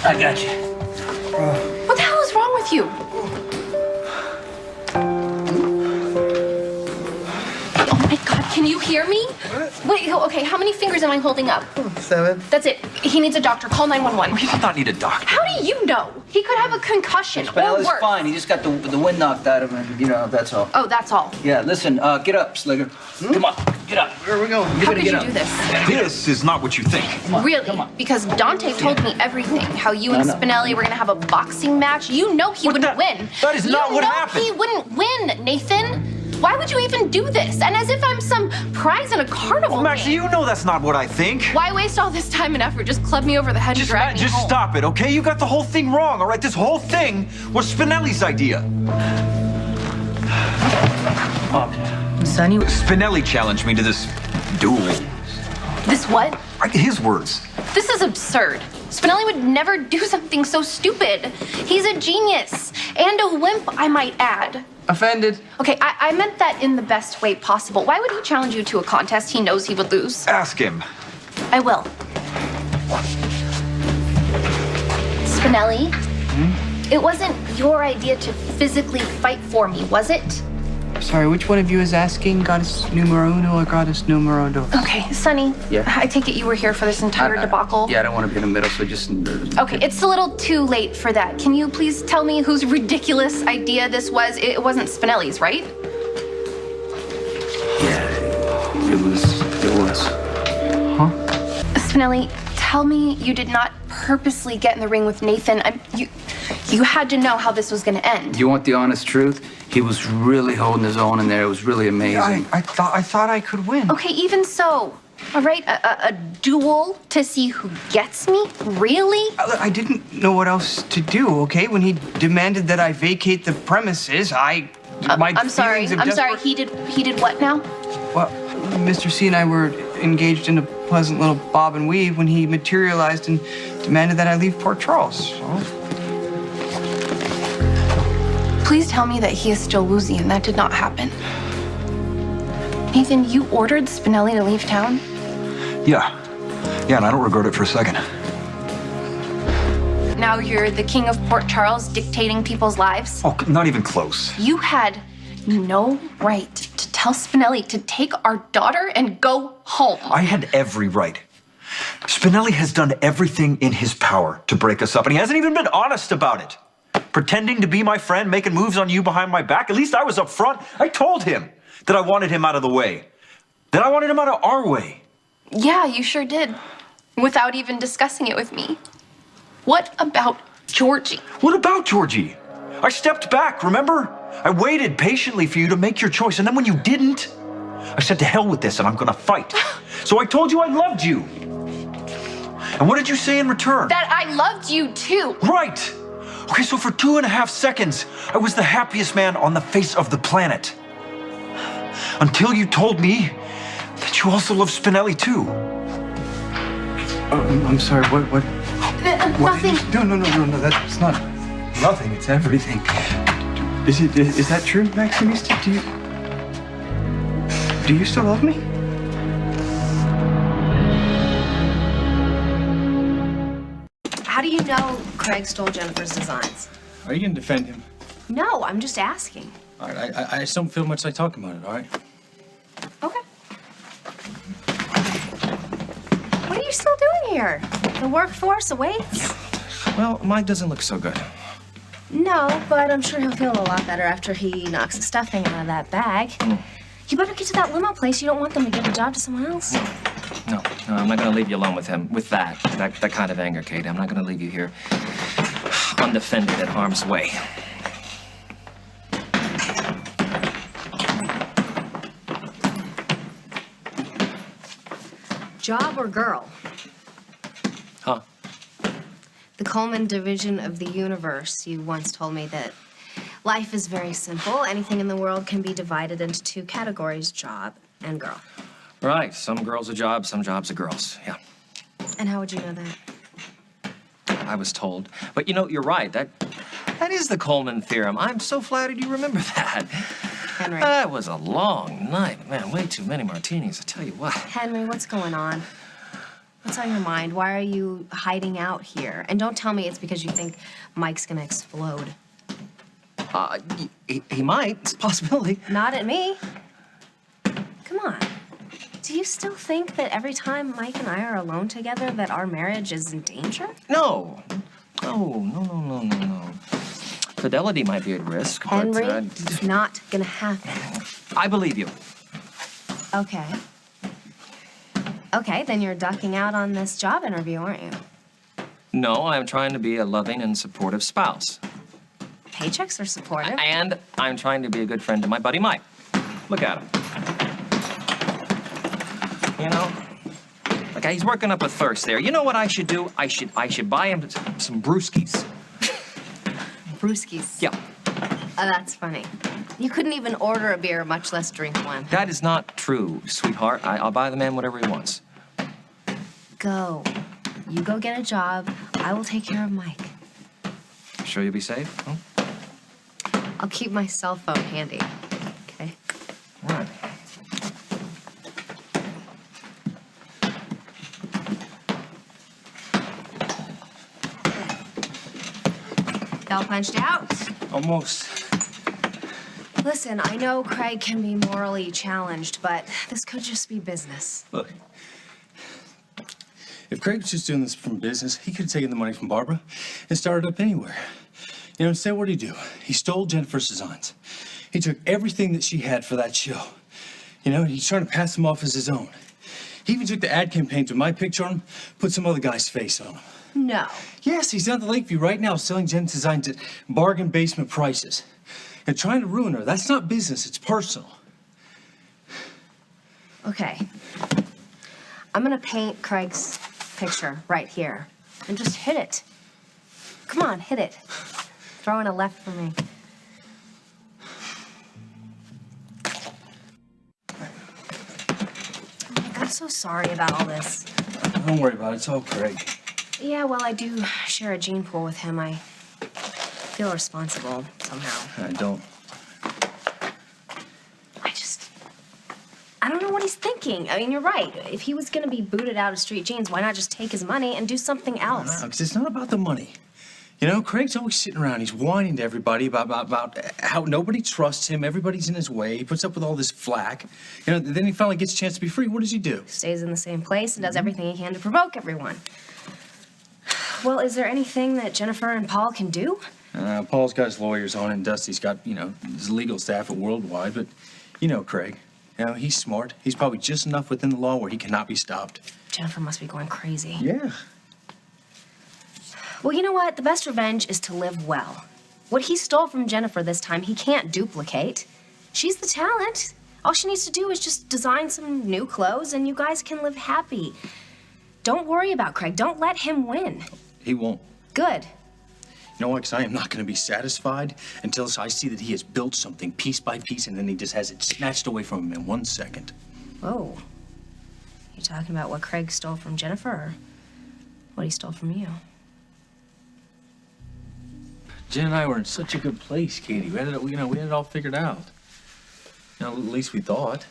I got you. What the hell is wrong with you? Oh my God, can you hear me? What? Wait, okay, how many fingers am I holding up? 7. That's it. He needs a doctor. Call 911. He does not need a doctor. How do you know? He could have a concussion or Spinelli's worse. fine. He just got the wind knocked out of him. You know, that's all. Oh, that's all. Yeah, listen, get up, Sligger. Come on, get up. Where are we going? How could you do this? This is not what you think. Come on, Really? Come on. Because Dante told me everything. How you and Spinelli were gonna have a boxing match. You know he wouldn't win. That is not what happened. You know he wouldn't win, Nathan. Why would you even do this? And as if I'm some prize in a carnival Maxie, game. you know that's not what I think. Why waste all this time and effort? Just club me over the head and drag me Just home. stop it, okay? You got the whole thing wrong, all right? This whole thing was Spinelli's idea. Sonny. Spinelli challenged me to this duel. This what? His words. This is absurd. Spinelli would never do something so stupid. He's a genius. And a wimp, I might add. Offended. Okay, I meant that in the best way possible. Why would he challenge you to a contest he knows he would lose? Ask him. I will. Spinelli, It wasn't your idea to physically fight for me, was it? Sorry, which one of you is asking? Goddess numero uno or goddess numero dos? Okay, Sonny. Yeah? I take it you were here for this entire debacle? Yeah, I don't want to be in the middle, so just... Okay, it's a little too late for that. Can you please tell me whose ridiculous idea this was? It wasn't Spinelli's, right? Yeah, it was. Huh? Spinelli, tell me you did not purposely get in the ring with Nathan. You had to know how this was going to end. You want the honest truth? He was really holding his own in there. It was really amazing. I thought I could win. Okay, even so. All right, a duel to see who gets me? Really? I didn't know what else to do, okay? When he demanded that I vacate the premises, I'm sorry. He did what now? Well, Mr. C and I were engaged in a pleasant little bob and weave when he materialized and demanded that I leave Port Charles. So... Please tell me that he is still woozy and that did not happen. Nathan, you ordered Spinelli to leave town? Yeah, and I don't regret it for a second. Now you're the king of Port Charles dictating people's lives? Oh, not even close. You had no right to tell Spinelli to take our daughter and go home. I had every right. Spinelli has done everything in his power to break us up, and he hasn't even been honest about it. Pretending to be my friend, making moves on you behind my back. At least I was up front. I told him that I wanted him out of the way. That I wanted him out of our way. Yeah, you sure did. Without even discussing it with me. What about Georgie? What about Georgie? I stepped back, remember? I waited patiently for you to make your choice, and then when you didn't, I said to hell with this and I'm gonna fight. So I told you I loved you. And what did you say in return? That I loved you too. Right. Okay, so for 2.5 seconds, I was the happiest man on the face of the planet. Until you told me that you also love Spinelli too. I'm sorry, what? Nothing. No, that's not nothing, it's everything. Is that true, Maxie? Do you still love me? How do you know Craig stole Jennifer's designs? Are you gonna defend him? No, I'm just asking. All right, I just don't feel much like talking about it, all right? Okay. What are you still doing here? The workforce awaits? Well, Mike doesn't look so good. No, but I'm sure he'll feel a lot better after he knocks the stuffing out of that bag. You better get to that limo place. You don't want them to give the job to someone else. No, I'm not gonna leave you alone with him, with that kind of anger, Kate. I'm not gonna leave you here undefended in harm's way. Job or girl? Huh? The Coleman division of the universe. You once told me that life is very simple. Anything in the world can be divided into 2 categories, job and girl. Right, some girls are jobs, some jobs are girls, yeah. And how would you know that? I was told. But you know, you're right, that is the Coleman theorem. I'm so flattered you remember that. Henry. That was a long night. Man, way too many martinis, I tell you what. Henry, what's going on? What's on your mind? Why are you hiding out here? And don't tell me it's because you think Mike's gonna explode. He might. It's a possibility. Not at me. Come on. Do you still think that every time Mike and I are alone together that our marriage is in danger? No. No. Fidelity might be at risk, Henry, but... it's not gonna happen. I believe you. Okay. Okay, then you're ducking out on this job interview, aren't you? No, I'm trying to be a loving and supportive spouse. Paychecks are supportive. And I'm trying to be a good friend to my buddy Mike. Look at him. You know? Look, he's working up a thirst there. You know what I should do? I should buy him some brewskis. Brewskis? Yeah. Oh, that's funny. You couldn't even order a beer, much less drink one. That is not true, sweetheart. I'll buy the man whatever he wants. Go. You go get a job. I will take care of Mike. Sure you'll be safe? Huh? I'll keep my cell phone handy. Okay? All right. All punched out? Almost. Listen, I know Craig can be morally challenged, but this could just be business. Look, if Craig was just doing this from business, he could have taken the money from Barbara and started up anywhere. You know, instead, what did he do? He stole Jennifer's designs. He took everything that she had for that show. You know, he's trying to pass them off as his own. He even took the ad campaigns with my picture on them, put some other guy's face on them. No. Yes, he's down at Lakeview right now selling Jen's designs at bargain basement prices. And trying to ruin her. That's not business, it's personal. Okay. I'm gonna paint Craig's picture right here. And just hit it. Come on, hit it. Throw in a left for me. I'm so sorry about all this. Don't worry about it, it's all Craig. Yeah, well, I do share a gene pool with him. I feel responsible somehow. I don't. I don't know what he's thinking. I mean, you're right. If he was gonna be booted out of Street Jeans, why not just take his money and do something else? No, because it's not about the money. You know, Craig's always sitting around. He's whining to everybody about how nobody trusts him. Everybody's in his way. He puts up with all this flack. You know, then he finally gets a chance to be free. What does he do? Stays in the same place and does everything he can to provoke everyone. Well, is there anything that Jennifer and Paul can do? Paul's got his lawyers on it, and Dusty's got, you know, his legal staff at Worldwide. But you know Craig. You know, he's smart. He's probably just enough within the law where he cannot be stopped. Jennifer must be going crazy. Yeah. Well, you know what? The best revenge is to live well. What he stole from Jennifer this time, he can't duplicate. She's the talent. All she needs to do is just design some new clothes and you guys can live happy. Don't worry about Craig. Don't let him win. He won't. Good. You know what? Because I am not going to be satisfied until I see that he has built something piece by piece and then he just has it snatched away from him in 1 second. Whoa. You talking about what Craig stole from Jennifer or what he stole from you? Jen and I were in such a good place, Katie. We had it all figured out. You know, at least we thought.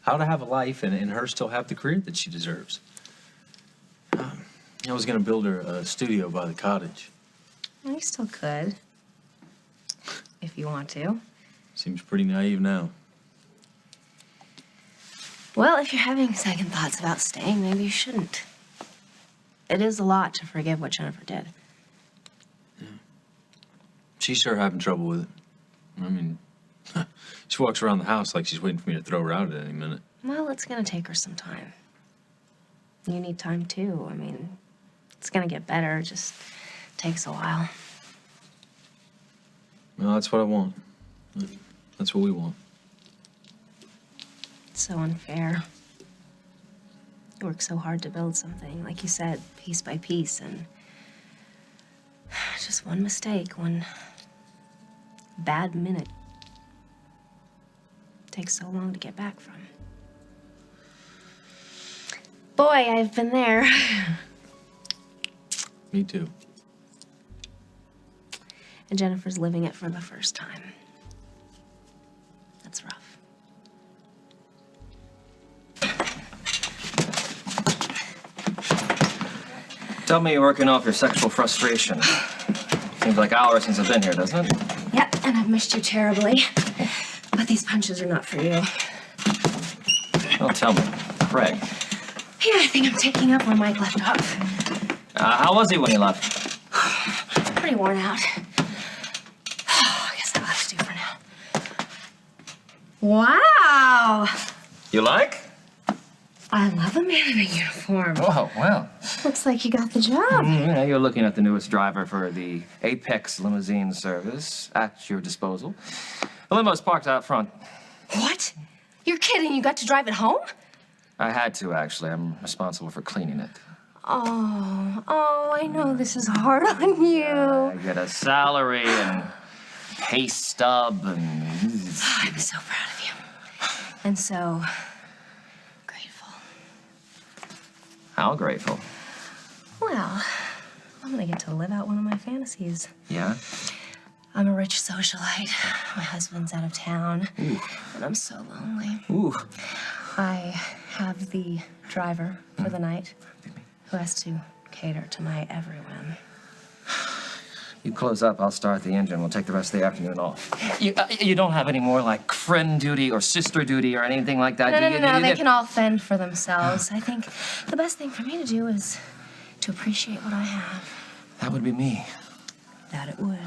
How to have a life and her still have the career that she deserves. I was going to build her a studio by the cottage. Well, you still could. If you want to. Seems pretty naive now. Well, if you're having second thoughts about staying, maybe you shouldn't. It is a lot to forgive what Jennifer did. Yeah. She's sure having trouble with it. I mean, she walks around the house like she's waiting for me to throw her out at any minute. Well, it's gonna take her some time. You need time too. I mean, it's gonna get better, it just takes a while. Well, that's what I want. That's what we want. It's so unfair. You work so hard to build something, like you said, piece by piece, and just one mistake, one bad minute takes so long to get back from. Boy, I've been there. Me too. And Jennifer's living it for the first time. That's rough. tell me you're working off your sexual frustration. Seems like hours since I've been here, doesn't it? Yep, and I've missed you terribly. But these punches are not for you. Well, tell me, Craig. Yeah, I think I'm taking up where Mike left off. How was he when he left? Pretty worn out. I guess that'll have to do for now. Wow! You like? I love a man in a uniform. Oh, well. Looks like you got the job. Yeah, you're looking at the newest driver for the Apex limousine service at your disposal. The limo's parked out front. What? You're kidding? You got to drive it home? I had to, actually. I'm responsible for cleaning it. Oh, I know this is hard on you. I get a salary and pay stub and... I'm so proud of you. And so grateful. How grateful? Well, I'm gonna get to live out one of my fantasies. Yeah? I'm a rich socialite. My husband's out of town. Ooh. And I'm so lonely. Ooh. I have the driver for the night who has to cater to my every whim. You close up, I'll start the engine. We'll take the rest of the afternoon off. You don't have any more, like, friend duty or sister duty or anything like that? No. They can all fend for themselves. I think the best thing for me to do is to appreciate what I have. That would be me. That it would.